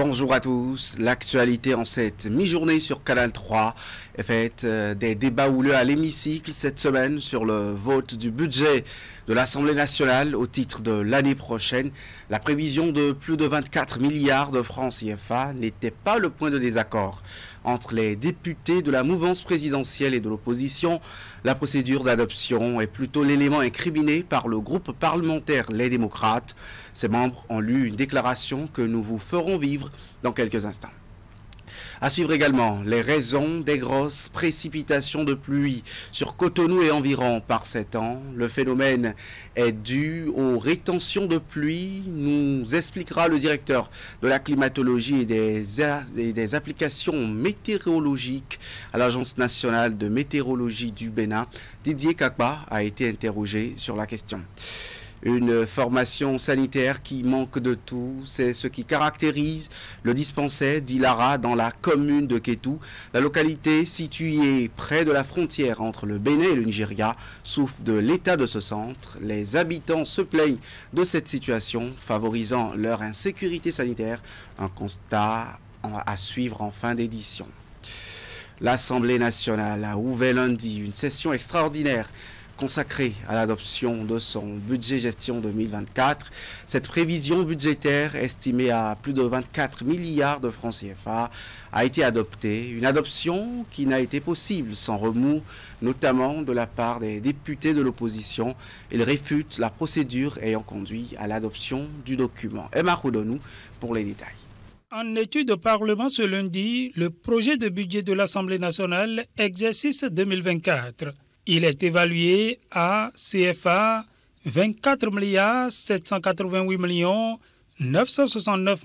Bonjour à tous. L'actualité en cette mi-journée sur Canal 3 est faite des débats houleux à l'hémicycle cette semaine sur le vote du budget de l'Assemblée nationale au titre de l'année prochaine. La prévision de plus de 24 milliards de francs CFA n'était pas le point de désaccord entre les députés de la mouvance présidentielle et de l'opposition. La procédure d'adoption est plutôt l'élément incriminé par le groupe parlementaire Les Démocrates. Ses membres ont lu une déclaration que nous vous ferons vivre dans quelques instants. À suivre également les raisons des grosses précipitations de pluie sur Cotonou et environ par ces temps. Le phénomène est dû aux rétentions de pluie, nous expliquera le directeur de la climatologie et des applications météorologiques à l'Agence nationale de météorologie du Bénin. Didier Kakba a été interrogé sur la question. Une formation sanitaire qui manque de tout, c'est ce qui caractérise le dispensaire d'Ilara dans la commune de Kétou. La localité située près de la frontière entre le Bénin et le Nigeria souffre de l'état de ce centre. Les habitants se plaignent de cette situation, favorisant leur insécurité sanitaire. Un constat à suivre en fin d'édition. L'Assemblée nationale a ouvert lundi une session extraordinaire consacré à l'adoption de son budget gestion 2024. Cette prévision budgétaire estimée à plus de 24 milliards de francs CFA a été adoptée. Une adoption qui n'a été possible sans remous, notamment de la part des députés de l'opposition. Ils réfutent la procédure ayant conduit à l'adoption du document. Emma Roudonou pour les détails. En étude au Parlement ce lundi, le projet de budget de l'Assemblée nationale, exercice 2024. Il est évalué à CFA 24 788 969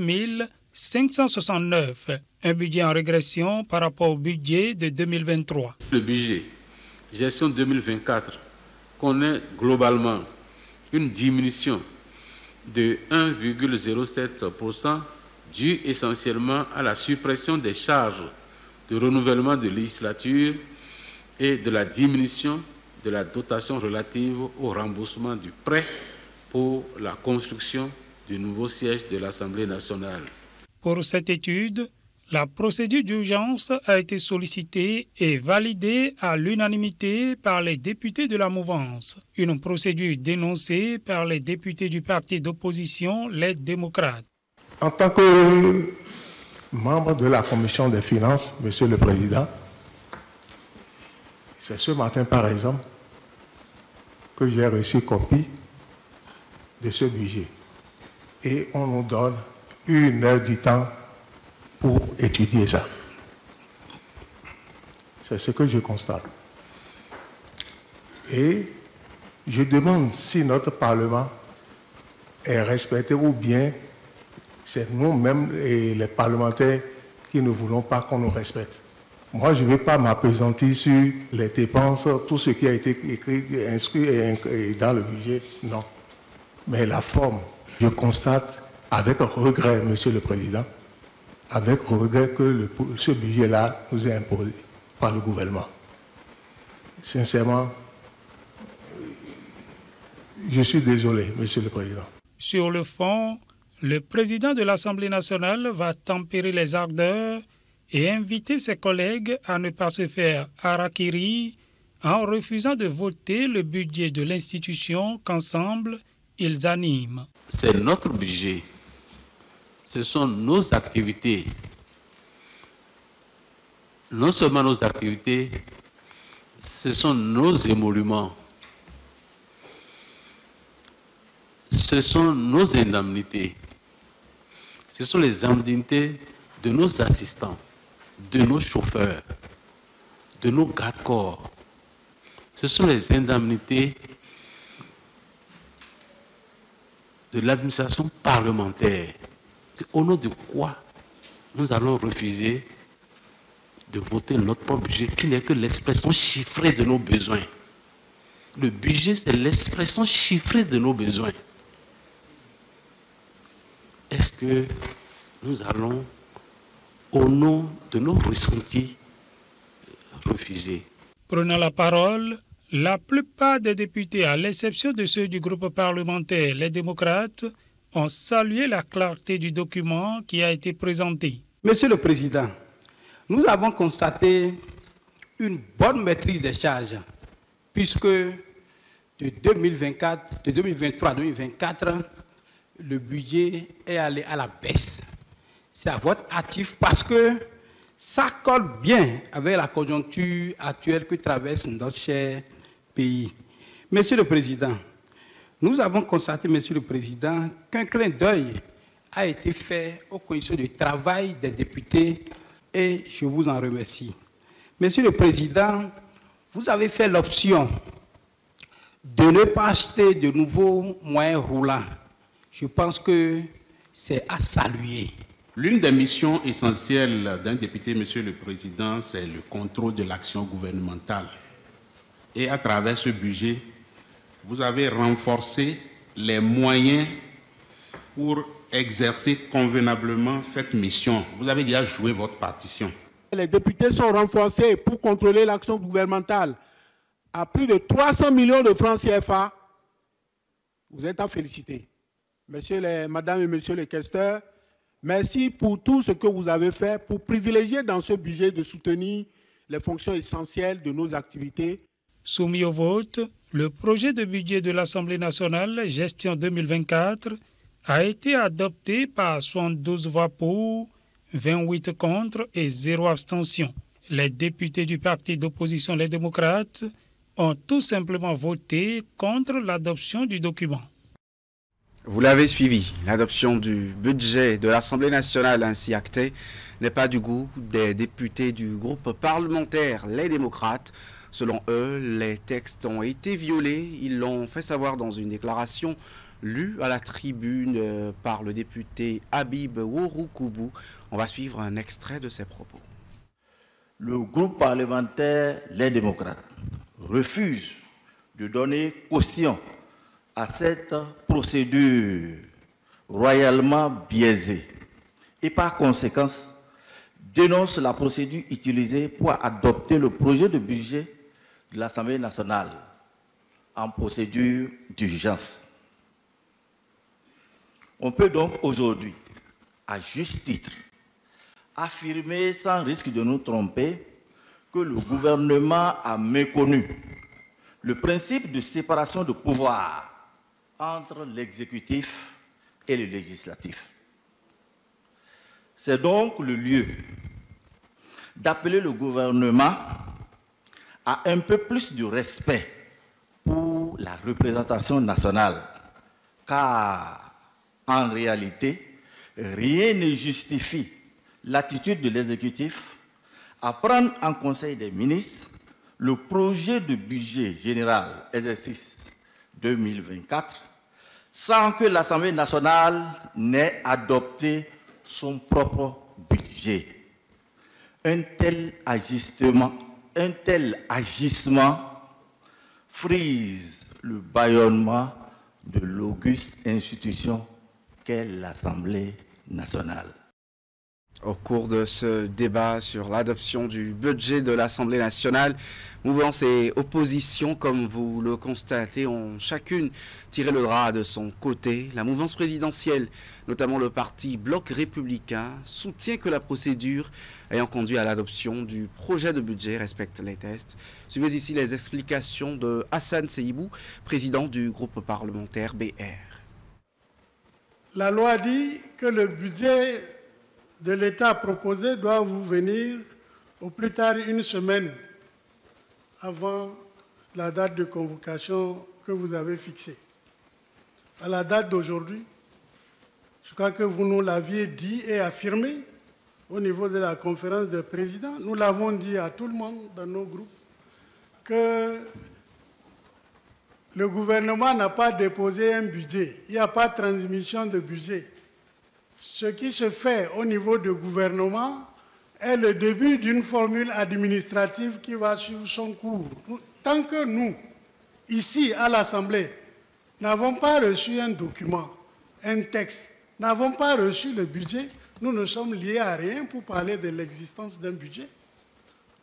569, un budget en régression par rapport au budget de 2023. Le budget gestion 2024 connaît globalement une diminution de 1,07% due essentiellement à la suppression des charges de renouvellement de législature et de la diminution de la dotation relative au remboursement du prêt pour la construction du nouveau siège de l'Assemblée nationale. Pour cette étude, la procédure d'urgence a été sollicitée et validée à l'unanimité par les députés de la mouvance. Une procédure dénoncée par les députés du parti d'opposition, les démocrates. En tant que membre de la commission des finances, Monsieur le Président, c'est ce matin, par exemple, que j'ai reçu copie de ce budget. Et on nous donne 1 heure du temps pour étudier ça. C'est ce que je constate. Et je demande si notre Parlement est respecté ou bien c'est nous-mêmes et les parlementaires qui ne voulons pas qu'on nous respecte. Moi, je ne veux pas m'appesantir sur les dépenses, tout ce qui a été écrit, inscrit dans le budget, non. Mais la forme, je constate avec regret, Monsieur le Président, avec regret que ce budget-là nous est imposé par le gouvernement. Sincèrement, je suis désolé, Monsieur le Président. Sur le fond, le président de l'Assemblée nationale va tempérer les ardeurs et inviter ses collègues à ne pas se faire harakiri en refusant de voter le budget de l'institution qu'ensemble ils animent. C'est notre budget, ce sont nos activités. Non seulement nos activités, ce sont nos émoluments, ce sont nos indemnités, ce sont les indemnités de nos assistants, de nos chauffeurs, de nos gardes-corps. Ce sont les indemnités de l'administration parlementaire. Au nom de quoi nous allons refuser de voter notre propre budget qui n'est que l'expression chiffrée de nos besoins. Le budget, c'est l'expression chiffrée de nos besoins. Est-ce que nous allons, au nom de nos ressentis, refuser? Prenant la parole, la plupart des députés, à l'exception de ceux du groupe parlementaire Les Démocrates, ont salué la clarté du document qui a été présenté. Monsieur le Président, nous avons constaté une bonne maîtrise des charges, puisque de 2023 à 2024, le budget est allé à la baisse. C'est à votre actif parce que ça colle bien avec la conjoncture actuelle que traverse notre cher pays. Monsieur le Président, nous avons constaté, Monsieur le Président, qu'un clin d'œil a été fait aux conditions de travail des députés et je vous en remercie. Monsieur le Président, vous avez fait l'option de ne pas acheter de nouveaux moyens roulants. Je pense que c'est à saluer. L'une des missions essentielles d'un député, Monsieur le Président, c'est le contrôle de l'action gouvernementale. Et à travers ce budget, vous avez renforcé les moyens pour exercer convenablement cette mission. Vous avez déjà joué votre partition. Les députés sont renforcés pour contrôler l'action gouvernementale à plus de 300 millions de francs CFA. Vous êtes à féliciter. Madame et Monsieur les questeurs, merci pour tout ce que vous avez fait pour privilégier dans ce budget de soutenir les fonctions essentielles de nos activités. Soumis au vote, le projet de budget de l'Assemblée nationale, gestion 2024, a été adopté par 72 voix pour, 28 contre et 0 abstention. Les députés du parti d'opposition Les Démocrates ont tout simplement voté contre l'adoption du document. Vous l'avez suivi, l'adoption du budget de l'Assemblée nationale ainsi acté n'est pas du goût des députés du groupe parlementaire Les Démocrates. Selon eux, les textes ont été violés. Ils l'ont fait savoir dans une déclaration lue à la tribune par le député Habib Ouroukoubou. On va suivre un extrait de ses propos. Le groupe parlementaire Les Démocrates refuse de donner caution à cette procédure royalement biaisée et par conséquent dénonce la procédure utilisée pour adopter le projet de budget de l'Assemblée nationale en procédure d'urgence. On peut donc aujourd'hui, à juste titre, affirmer sans risque de nous tromper que le gouvernement a méconnu le principe de séparation de pouvoir entre l'exécutif et le législatif. C'est donc le lieu d'appeler le gouvernement à un peu plus de respect pour la représentation nationale, car en réalité, rien ne justifie l'attitude de l'exécutif à prendre en Conseil des ministres le projet de budget général exercice 2024 sans que l'Assemblée nationale n'ait adopté son propre budget. Un tel agissement frise le bâillonnement de l'auguste institution qu'est l'Assemblée nationale. Au cours de ce débat sur l'adoption du budget de l'Assemblée nationale, mouvance et opposition, comme vous le constatez, ont chacune tiré le drap de son côté. La mouvance présidentielle, notamment le parti Bloc républicain, soutient que la procédure ayant conduit à l'adoption du projet de budget respecte les tests. Suivez ici les explications de Hassan Seibou, président du groupe parlementaire BR. La loi dit que le budget de l'État proposé doit vous venir au plus tard une semaine avant la date de convocation que vous avez fixée. À la date d'aujourd'hui, je crois que vous nous l'aviez dit et affirmé au niveau de la conférence des présidents. Nous l'avons dit à tout le monde dans nos groupes que le gouvernement n'a pas déposé un budget. Il n'y a pas de transmission de budget. Ce qui se fait au niveau du gouvernement est le début d'une formule administrative qui va suivre son cours. Tant que nous, ici à l'Assemblée, n'avons pas reçu un document, un texte, n'avons pas reçu le budget, nous ne sommes liés à rien pour parler de l'existence d'un budget.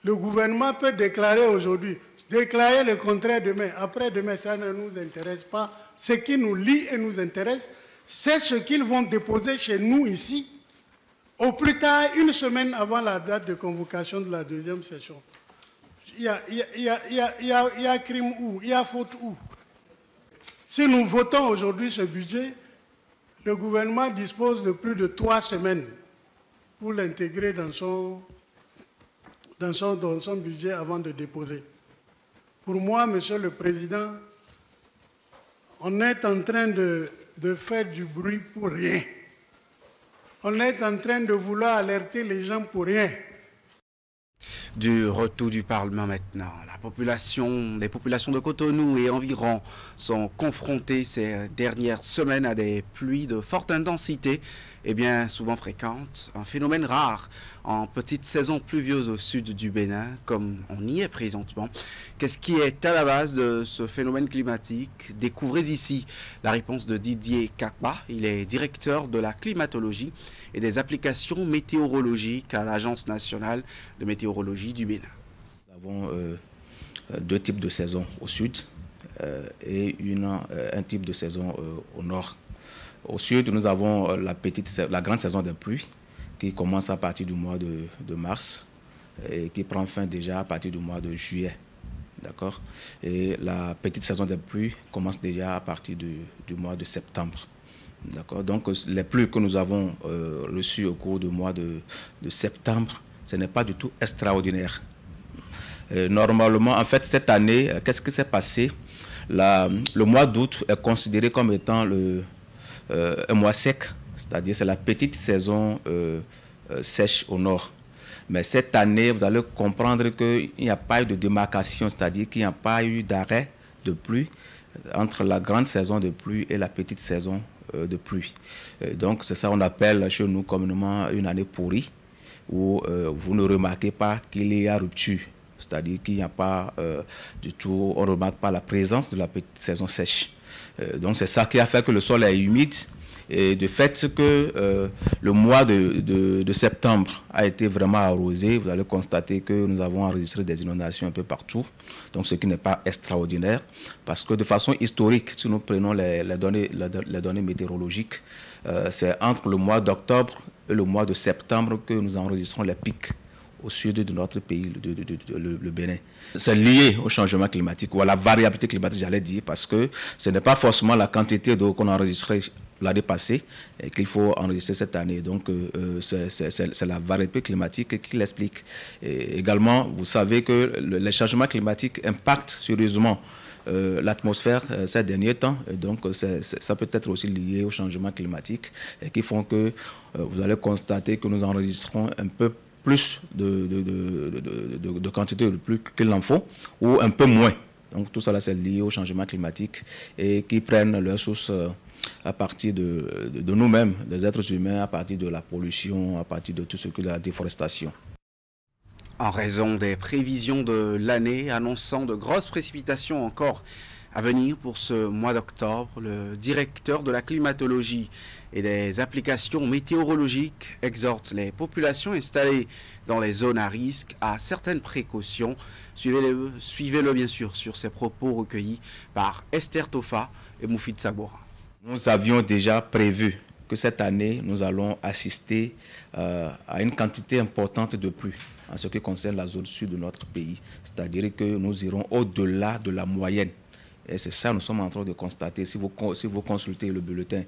Le gouvernement peut déclarer aujourd'hui, déclarer le contraire demain. Après-demain, ça ne nous intéresse pas. Ce qui nous lie et nous intéresse, c'est ce qu'ils vont déposer chez nous ici, au plus tard, une semaine avant la date de convocation de la deuxième session. Il y a crime où? Il y a faute où? Si nous votons aujourd'hui ce budget, le gouvernement dispose de plus de 3 semaines pour l'intégrer dans son budget avant de déposer. Pour moi, Monsieur le Président, on est en train de faire du bruit pour rien. On est en train de vouloir alerter les gens pour rien. Du retour du Parlement maintenant. Les populations de Cotonou et environ sont confrontées ces dernières semaines à des pluies de forte intensité et bien souvent fréquentes. Un phénomène rare en petite saison pluvieuse au sud du Bénin, comme on y est présentement. Qu'est-ce qui est à la base de ce phénomène climatique? Découvrez ici la réponse de Didier Kakba. Il est directeur de la climatologie et des applications météorologiques à l'Agence nationale de météorologie du Bénin. Nous avons 2 types de saisons au sud et un type de saison au nord. Au sud, nous avons la grande saison des pluies qui commence à partir du mois de mars et qui prend fin déjà à partir du mois de juillet. D'accord? Et la petite saison des pluies commence déjà à partir du mois de septembre. D'accord? Donc, les pluies que nous avons reçues au cours du mois de septembre, ce n'est pas du tout extraordinaire. Normalement, en fait, cette année, qu'est-ce qui s'est passé? Le mois d'août est considéré comme étant un mois sec, c'est-à-dire c'est la petite saison sèche au nord. Mais cette année, vous allez comprendre qu'il n'y a pas eu de démarcation, c'est-à-dire qu'il n'y a pas eu d'arrêt de pluie entre la grande saison de pluie et la petite saison de pluie. Donc c'est ça qu'on appelle chez nous communément une année pourrie, où vous ne remarquez pas qu'il y a rupture. C'est-à-dire qu'il n'y a pas du tout, on ne remarque pas la présence de la petite saison sèche. Donc c'est ça qui a fait que le sol est humide et de fait que le mois de septembre a été vraiment arrosé. Vous allez constater que nous avons enregistré des inondations un peu partout, donc ce qui n'est pas extraordinaire parce que de façon historique, si nous prenons les données météorologiques, c'est entre le mois d'octobre et le mois de septembre que nous enregistrons les pics au sud de notre pays, le Bénin. C'est lié au changement climatique ou à la variabilité climatique, j'allais dire, parce que ce n'est pas forcément la quantité d'eau qu'on a enregistrée l'année passée et qu'il faut enregistrer cette année. Donc, c'est la variabilité climatique qui l'explique. Également, vous savez que les changements climatiques impactent sérieusement l'atmosphère ces derniers temps. Et donc, ça peut être aussi lié au changement climatique et qui font que vous allez constater que nous enregistrons un peu plus de quantité de pluie qu'il en faut, ou un peu moins. Donc tout ça, c'est lié au changement climatique et qui prennent leur source à partir de nous-mêmes, des êtres humains, à partir de la pollution, à partir de tout ce que de la déforestation. En raison des prévisions de l'année annonçant de grosses précipitations encore à venir pour ce mois d'octobre, le directeur de la climatologie et des applications météorologiques exhorte les populations installées dans les zones à risque à certaines précautions. Suivez-le bien sûr sur ces propos recueillis par Esther Tofa et Moufid Saboura. Nous avions déjà prévu que cette année, nous allons assister à une quantité importante de pluie en ce qui concerne la zone sud de notre pays. C'est-à-dire que nous irons au-delà de la moyenne. Et c'est ça que nous sommes en train de constater. Si vous consultez le bulletin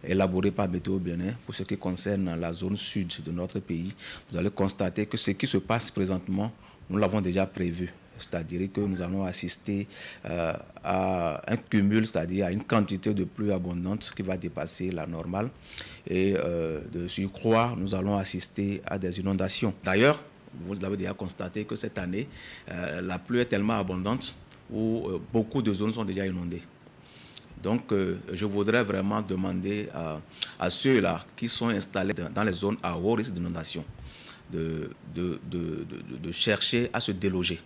élaboré par Météo Bénin pour ce qui concerne la zone sud de notre pays, vous allez constater que ce qui se passe présentement, nous l'avons déjà prévu. C'est-à-dire que nous allons assister à un cumul, c'est-à-dire à une quantité de pluie abondante qui va dépasser la normale. Et de surcroît, nous allons assister à des inondations. D'ailleurs, vous l'avez déjà constaté que cette année, la pluie est tellement abondante où beaucoup de zones sont déjà inondées. Donc, je voudrais vraiment demander à ceux-là qui sont installés dans les zones à haut risque d'inondation de chercher à se déloger.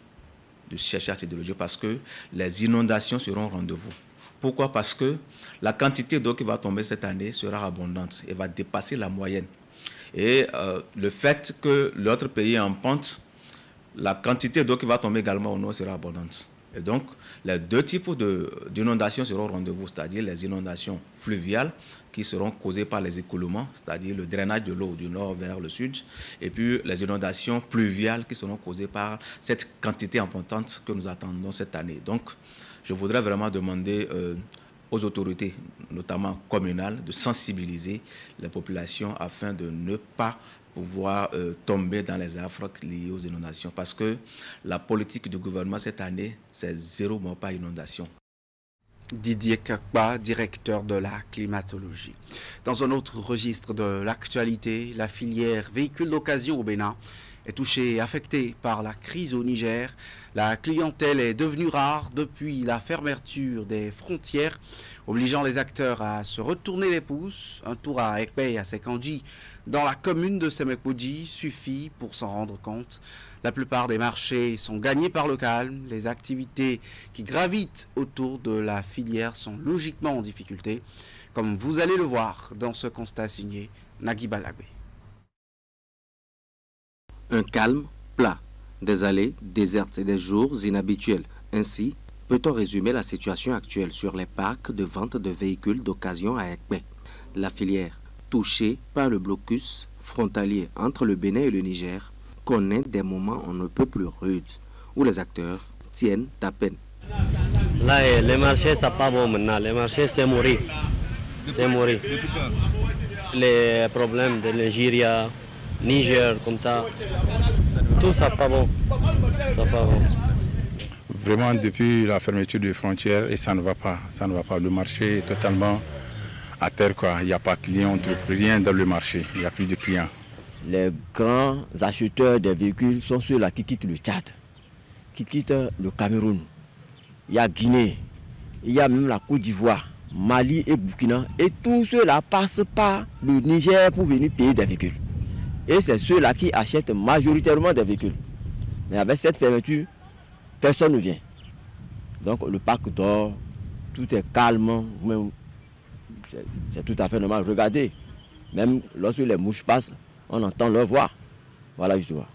Parce que les inondations seront au rendez-vous. Pourquoi? Parce que la quantité d'eau qui va tomber cette année sera abondante et va dépasser la moyenne. Et le fait que l'autre pays est en pente, la quantité d'eau qui va tomber également au nord sera abondante. Et donc, les deux types d'inondations seront au rendez-vous, c'est-à-dire les inondations fluviales qui seront causées par les écoulements, c'est-à-dire le drainage de l'eau du nord vers le sud, et puis les inondations pluviales qui seront causées par cette quantité importante que nous attendons cette année. Donc, je voudrais vraiment demander aux autorités, notamment communales, de sensibiliser les populations afin de ne pas pouvoir tomber dans les affres liées aux inondations. Parce que la politique du gouvernement cette année, c'est 0 mort par inondation. Didier Kakba, directeur de la climatologie. Dans un autre registre de l'actualité, la filière véhicules d'occasion au Bénin est touchée et affectée par la crise au Niger. La clientèle est devenue rare depuis la fermeture des frontières, obligeant les acteurs à se retourner les pouces. Un tour à Ekpe et à Sekandji, dans la commune de Semekpoji, suffit pour s'en rendre compte. La plupart des marchés sont gagnés par le calme. Les activités qui gravitent autour de la filière sont logiquement en difficulté, comme vous allez le voir dans ce constat signé Nagui Balagbe. Un calme plat, des allées désertes et des jours inhabituels. Ainsi, peut-on résumer la situation actuelle sur les parcs de vente de véhicules d'occasion à Ekpe. La filière, touchée par le blocus frontalier entre le Bénin et le Niger, connaît des moments on ne peut plus rudes, où les acteurs tiennent à peine. Là, les marchés, ça pas bon maintenant. Les marchés, c'est mourir. C'est mourir. Les problèmes de Nigeria, Niger, comme ça, tout ça pas bon. Ça pas bon. Vraiment, depuis la fermeture des frontières, et ça ne va pas. Ça ne va pas. Le marché est totalement à terre, quoi. Il n'y a pas de clients, on ne trouve plus rien dans le marché. Il n'y a plus de clients. Les grands acheteurs des véhicules sont ceux-là qui quittent le Tchad, qui quittent le Cameroun. Il y a Guinée, il y a même la Côte d'Ivoire, Mali et Burkina. Et tous ceux-là passent par le Niger pour venir payer des véhicules. Et c'est ceux-là qui achètent majoritairement des véhicules. Mais avec cette fermeture, personne ne vient. Donc le parc dort, tout est calme, c'est tout à fait normal. Regardez, même lorsque les mouches passent, on entend leur voix. Voilà justement.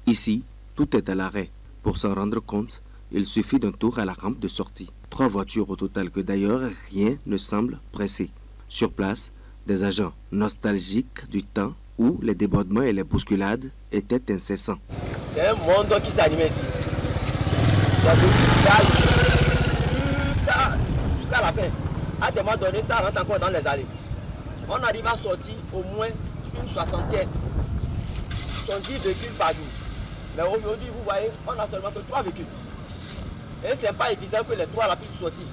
Ici, tout est à l'arrêt. Pour s'en rendre compte, il suffit d'un tour à la rampe de sortie. 3 voitures au total que d'ailleurs rien ne semble pressé. Sur place, des agents nostalgiques du temps où les débordements et les bousculades étaient incessants. C'est un monde qui s'anime ici. Jusqu'à la fin. À un moment donné, ça rentre encore dans les allées. On arrive à sortir au moins une 60aine. 70 véhicules par jour. Mais aujourd'hui, vous voyez, on n'a seulement que 3 véhicules. Et ce n'est pas évident que les 3 là puissent sortir.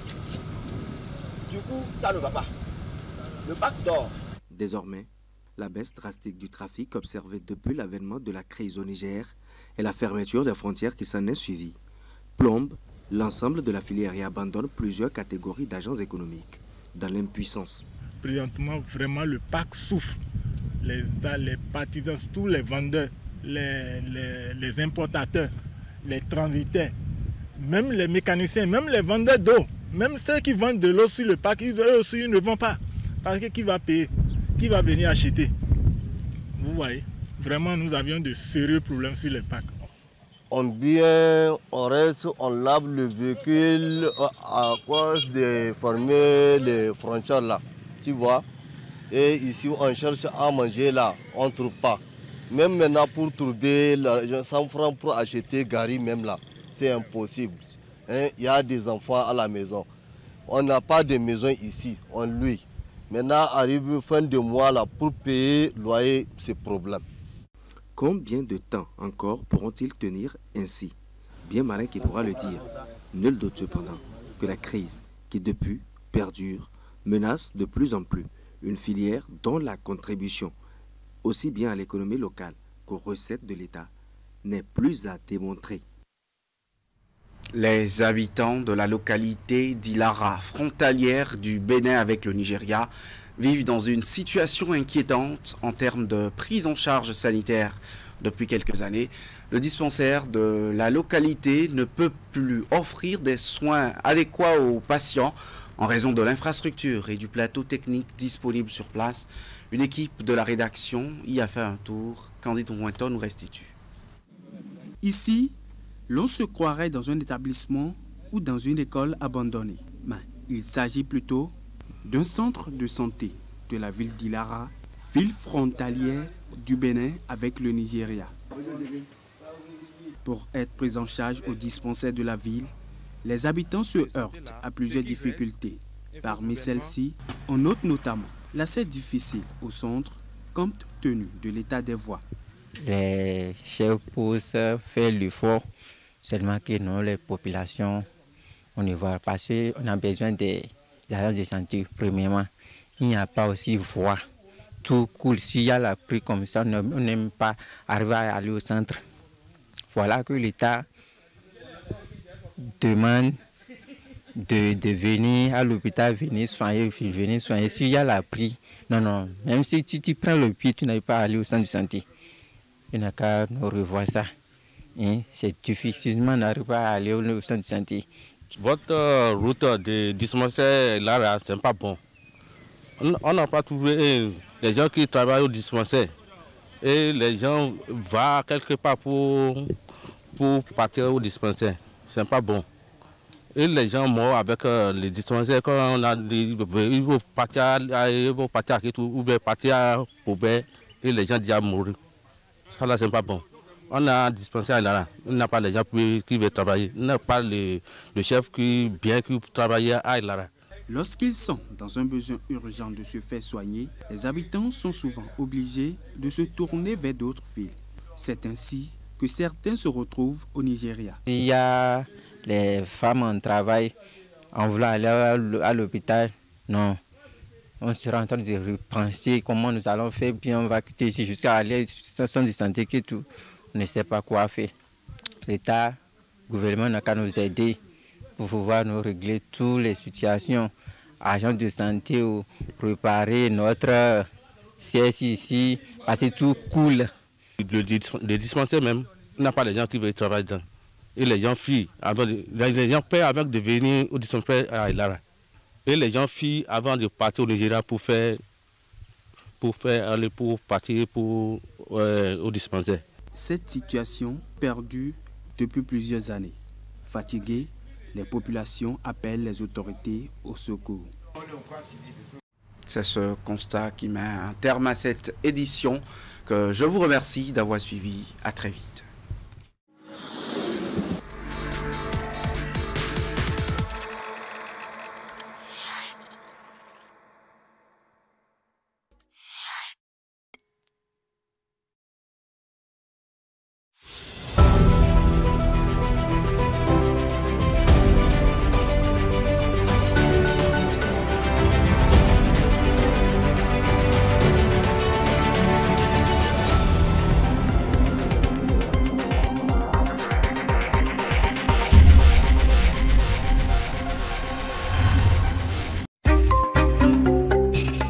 Du coup, ça ne va pas. Le parc dort. Désormais, la baisse drastique du trafic observée depuis l'avènement de la crise au Niger et la fermeture des frontières qui s'en est suivie plombe l'ensemble de la filière et abandonne plusieurs catégories d'agents économiques dans l'impuissance. Présentement, vraiment, le parc souffre. Les partisans, tous les vendeurs, les importateurs, les transitaires, même les mécaniciens, même les vendeurs d'eau, même ceux qui vendent de l'eau sur le parc, eux aussi ils ne vont pas. Parce que qui va payer? Qui va venir acheter? Vous voyez, vraiment nous avions de sérieux problèmes sur le parc. On vient, on reste, on lave le véhicule à cause de fermer les frontières là, tu vois. Et ici on cherche à manger là, on ne trouve pas. Même maintenant pour trouver l'argent 100 francs pour acheter gari même là, c'est impossible. Hein? Il y a des enfants à la maison. On n'a pas de maison ici, on loue. Maintenant arrive fin de mois là pour payer loyer, c'est problème. Combien de temps encore pourront-ils tenir ainsi? Bien malin qui pourra le dire. Nul doute cependant que la crise qui depuis perdure menace de plus en plus une filière dont la contribution, aussi bien à l'économie locale qu'aux recettes de l'État, n'est plus à démontrer. Les habitants de la localité d'Ilara, frontalière du Bénin avec le Nigeria, vivent dans une situation inquiétante en termes de prise en charge sanitaire. Depuis quelques années, le dispensaire de la localité ne peut plus offrir des soins adéquats aux patients en raison de l'infrastructure et du plateau technique disponible sur place. Une équipe de la rédaction y a fait un tour. Candide Ouinton nous restitue. Ici, l'on se croirait dans un établissement ou dans une école abandonnée. Mais il s'agit plutôt d'un centre de santé de la ville d'Ilara, ville frontalière du Bénin avec le Nigeria. Pour être pris en charge au dispensaire de la ville, les habitants se heurtent à plusieurs difficultés. Parmi celles-ci, on note notamment l'accès difficile au centre compte tenu de l'état des voies. Les chefs posent faire l'effort, seulement que nous, les populations, on ne voit pas parce qu'on a besoin des agents de santé, premièrement. Il n'y a pas aussi voie. Tout cool. S'il y a la pluie comme ça, on n'aime pas arriver à aller au centre. Voilà que l'État demande de venir à l'hôpital, venir soigner. S'il y a la pluie, non. Même si tu prends le pied, tu n'arrives pas à aller au centre de santé. Il n'y a qu'à nous revoir ça. C'est difficilement d'arriver à aller au centre de santé. Votre route de dispensaire là, c'est pas bon. On n'a pas trouvé les gens qui travaillent au dispensaire. Et les gens vont quelque part pour partir au dispensaire. C'est pas bon. Et les gens morts avec les dispensaires, quand on a ils vont partir à tout, ou bien partir à Poubelle, et les gens déjà mourir. Ça là, c'est pas bon. On a un dispensaire là, on n'a pas les gens qui veulent travailler. On n'a pas le chef qui travaille à Ilara. Lorsqu'ils sont dans un besoin urgent de se faire soigner, les habitants sont souvent obligés de se tourner vers d'autres villes. C'est ainsi que certains se retrouvent au Nigeria. Il y a les femmes en travail, en voulant aller à l'hôpital, non. On sera en train de repenser comment nous allons faire, puis on va quitter ici jusqu'à aller au centre de santé qui tout. On ne sait pas quoi faire. L'État, le gouvernement n'a qu'à nous aider pour pouvoir nous régler toutes les situations. Agents de santé, ou préparer notre CS ici, parce que tout coule. Le dispensaire même, il n'a pas les gens qui veulent travailler dedans. Et les gens fuient. Les gens paient avant de venir au dispensaire à Ilara. Et les gens fuient avant de partir au Nigeria pour partir au dispensaire. Cette situation perdure depuis plusieurs années. Fatiguées, les populations appellent les autorités au secours. C'est ce constat qui met un terme à cette édition que je vous remercie d'avoir suivi. À très vite.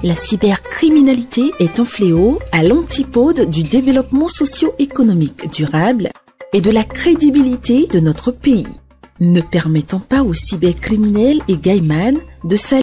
La cybercriminalité est un fléau à l'antipode du développement socio-économique durable et de la crédibilité de notre pays. Ne permettons pas aux cybercriminels et gaïmans de